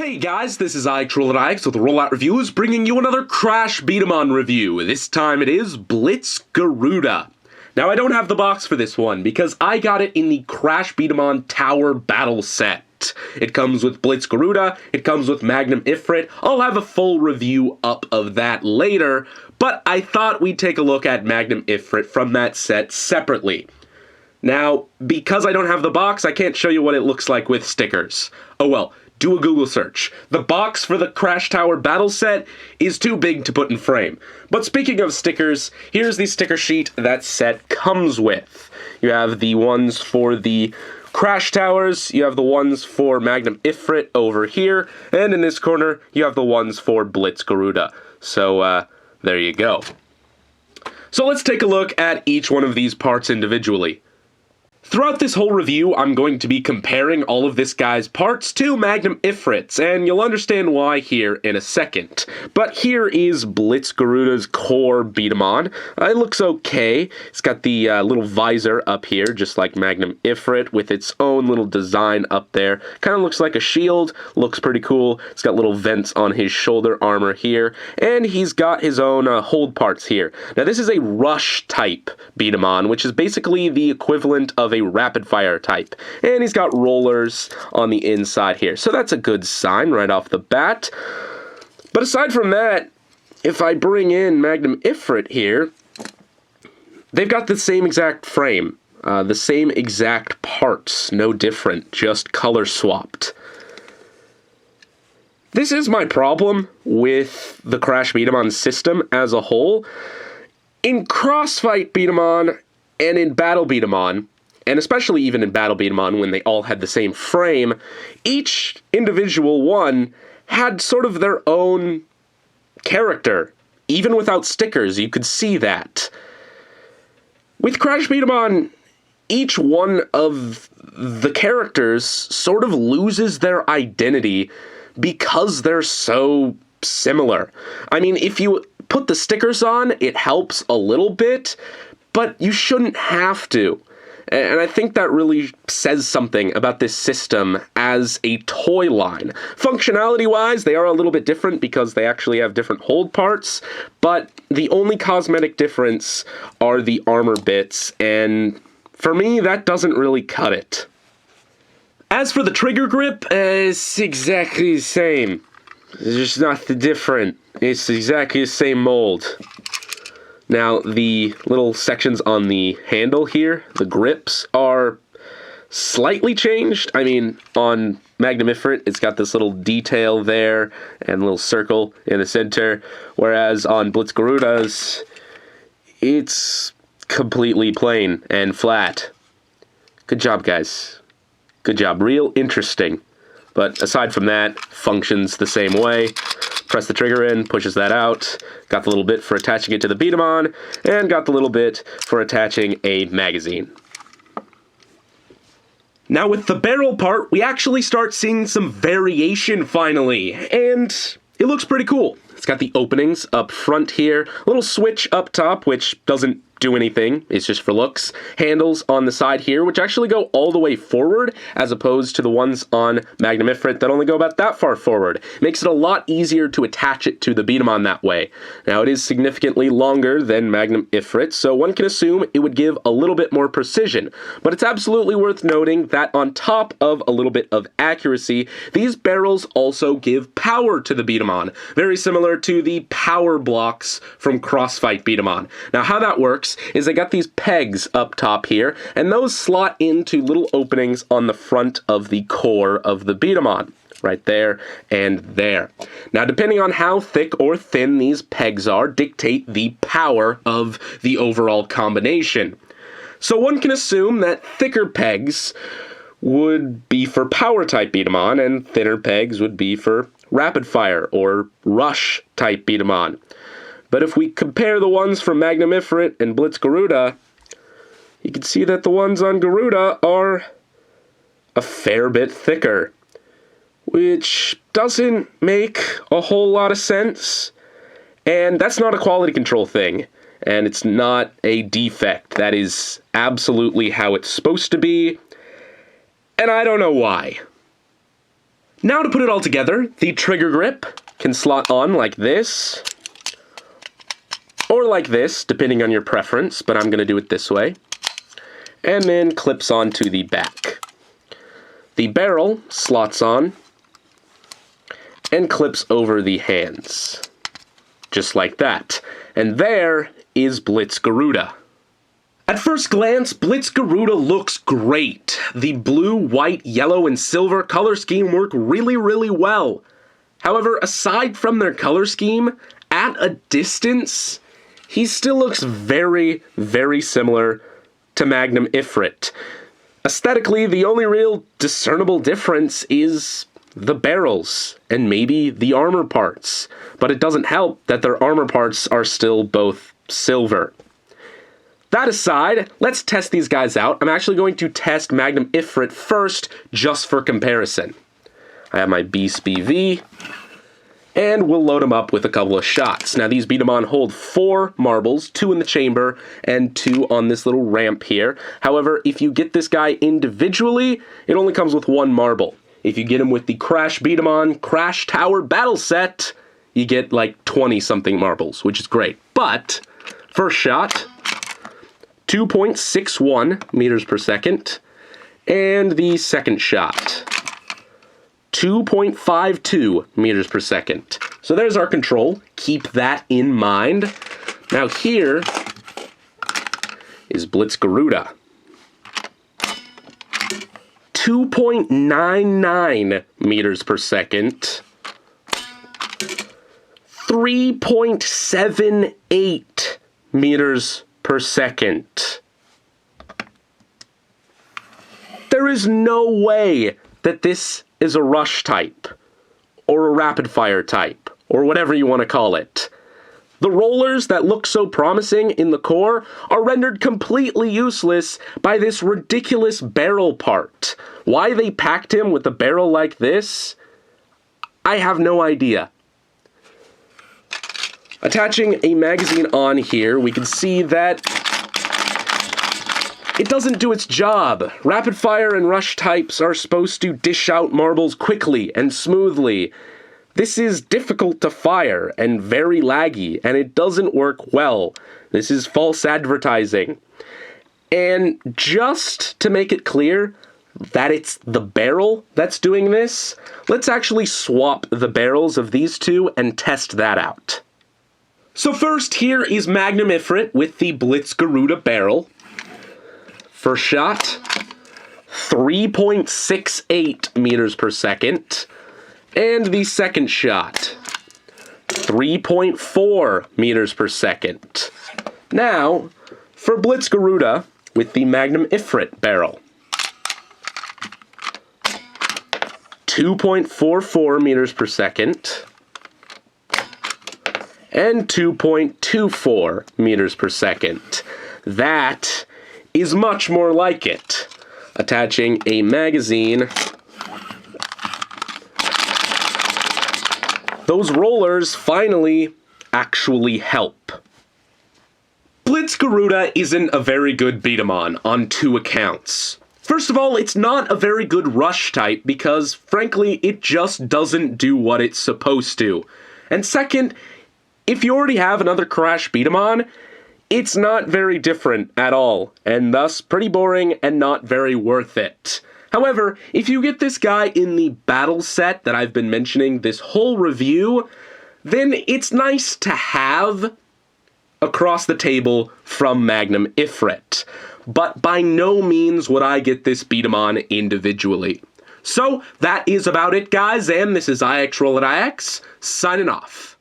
Hey guys, this is iTrollAndIX with Rollout Reviews, bringing you another Crash B-Daman review. This time it is Blitz Garuda. Now I don't have the box for this one, because I got it in the Crash B-Daman Tower Battle Set. It comes with Blitz Garuda, it comes with Magnum Ifrit. I'll have a full review up of that later, but I thought we'd take a look at Magnum Ifrit from that set separately. Now, because I don't have the box, I can't show you what it looks like with stickers. Oh well. Do a Google search. The box for the Crash Tower Battle Set is too big to put in frame. But speaking of stickers, here's the sticker sheet that set comes with. You have the ones for the Crash Towers, you have the ones for Magnum Ifrit over here, and in this corner, you have the ones for Blitz Garuda. So, there you go. So let's take a look at each one of these parts individually. Throughout this whole review, I'm going to be comparing all of this guy's parts to Magnum Ifrit's, and you'll understand why here in a second. But here is Blitz Garuda's core B-Daman. It looks okay. It's got the little visor up here, just like Magnum Ifrit, with its own little design up there. Kind of looks like a shield, looks pretty cool. It's got little vents on his shoulder armor here, and he's got his own hold parts here. Now this is a rush type B-Daman, which is basically the equivalent of a rapid fire type, and he's got rollers on the inside here, so that's a good sign right off the bat. But aside from that, if I bring in Magnum Ifrit here, they've got the same exact frame, the same exact parts, no different, just color swapped. This is my problem with the Crash B-Daman system as a whole. In Crossfight B-Daman and in Battle B-Daman, and especially even in Battle B-Daman when they all had the same frame, each individual one had sort of their own character. Even without stickers, you could see that. With Crash B-Daman, each one of the characters sort of loses their identity because they're so similar. I mean, if you put the stickers on, it helps a little bit, but you shouldn't have to. And I think that really says something about this system as a toy line. Functionality-wise, they are a little bit different because they actually have different hold parts, but the only cosmetic difference are the armor bits, and for me, that doesn't really cut it. As for the trigger grip, it's exactly the same. It's just not different. It's exactly the same mold. Now, the little sections on the handle here, the grips, are slightly changed. I mean, on Magnum Ifrit, it's got this little detail there and a little circle in the center, whereas on Blitz Garuda's, it's completely plain and flat. Good job, guys. Good job. Real interesting. But aside from that, functions the same way. Press the trigger in, pushes that out. Got the little bit for attaching it to the B-Daman, and got the little bit for attaching a magazine. Now with the barrel part, we actually start seeing some variation finally, and it looks pretty cool. It's got the openings up front here, a little switch up top, which doesn't do anything, it's just for looks. Handles on the side here, which actually go all the way forward, as opposed to the ones on Magnum Ifrit that only go about that far forward. Makes it a lot easier to attach it to the B-Daman that way. Now, it is significantly longer than Magnum Ifrit, so one can assume it would give a little bit more precision. But it's absolutely worth noting that on top of a little bit of accuracy, these barrels also give power to the B-Daman, very similar to the power blocks from Crossfight B-Daman. Now, how that works is they got these pegs up top here, and those slot into little openings on the front of the core of the B-Daman. Right there and there. Now, depending on how thick or thin these pegs are, dictate the power of the overall combination. So one can assume that thicker pegs would be for power type B-Daman, and thinner pegs would be for rapid fire or rush type B-Daman. But if we compare the ones from Magnum Ifrit and Blitz Garuda, you can see that the ones on Garuda are a fair bit thicker, which doesn't make a whole lot of sense. And that's not a quality control thing, and it's not a defect. That is absolutely how it's supposed to be, and I don't know why. Now to put it all together, the trigger grip can slot on like this, or like this, depending on your preference, but I'm going to do it this way, and then clips onto the back. The barrel slots on and clips over the hands, just like that. And there is Blitz Garuda. At first glance, Blitz Garuda looks great. The blue, white, yellow, and silver color scheme work really, really well. However, aside from their color scheme, at a distance, he still looks very, very similar to Magnum Ifrit. Aesthetically, the only real discernible difference is the barrels and maybe the armor parts, but it doesn't help that their armor parts are still both silver. That aside, let's test these guys out. I'm actually going to test Magnum Ifrit first, just for comparison. I have my Beast BV, and we'll load them up with a couple of shots. Now these B-Daman hold 4 marbles, 2 in the chamber, and 2 on this little ramp here. However, if you get this guy individually, it only comes with 1 marble. If you get him with the Crash B-Daman Crash Tower Battle Set, you get like 20-something marbles, which is great. But, first shot, 2.61 meters per second, and the second shot, 2.52 meters per second. So there's our control. Keep that in mind. Now here is Blitz Garuda. 2.99 meters per second. 3.78 meters per second. There is no way that this is a rush type, or a rapid fire type, or whatever you want to call it. The rollers that look so promising in the core are rendered completely useless by this ridiculous barrel part. Why they packed him with a barrel like this, I have no idea. Attaching a magazine on here, we can see that it doesn't do its job. Rapid fire and rush types are supposed to dish out marbles quickly and smoothly. This is difficult to fire and very laggy, and it doesn't work well. This is false advertising. And just to make it clear that it's the barrel that's doing this, let's actually swap the barrels of these two and test that out. So first, here is Magnum Ifrit with the Blitz Garuda barrel. First shot, 3.68 meters per second. And the second shot, 3.4 meters per second. Now, for Blitz Garuda with the Magnum Ifrit barrel. 2.44 meters per second. And 2.24 meters per second. That is much more like it. Attaching a magazine. Those rollers finally actually help. Blitz Garuda isn't a very good beat-em-on on 2 accounts. First of all, it's not a very good rush type because, frankly, it just doesn't do what it's supposed to. And second, if you already have another Crash beat-em-on, it's not very different at all, and thus pretty boring and not very worth it. However, if you get this guy in the battle set that I've been mentioning this whole review, then it's nice to have across the table from Magnum Ifrit. But by no means would I get this beat-em-on individually. So, that is about it, guys, and this is IXRoll@IX, signing off.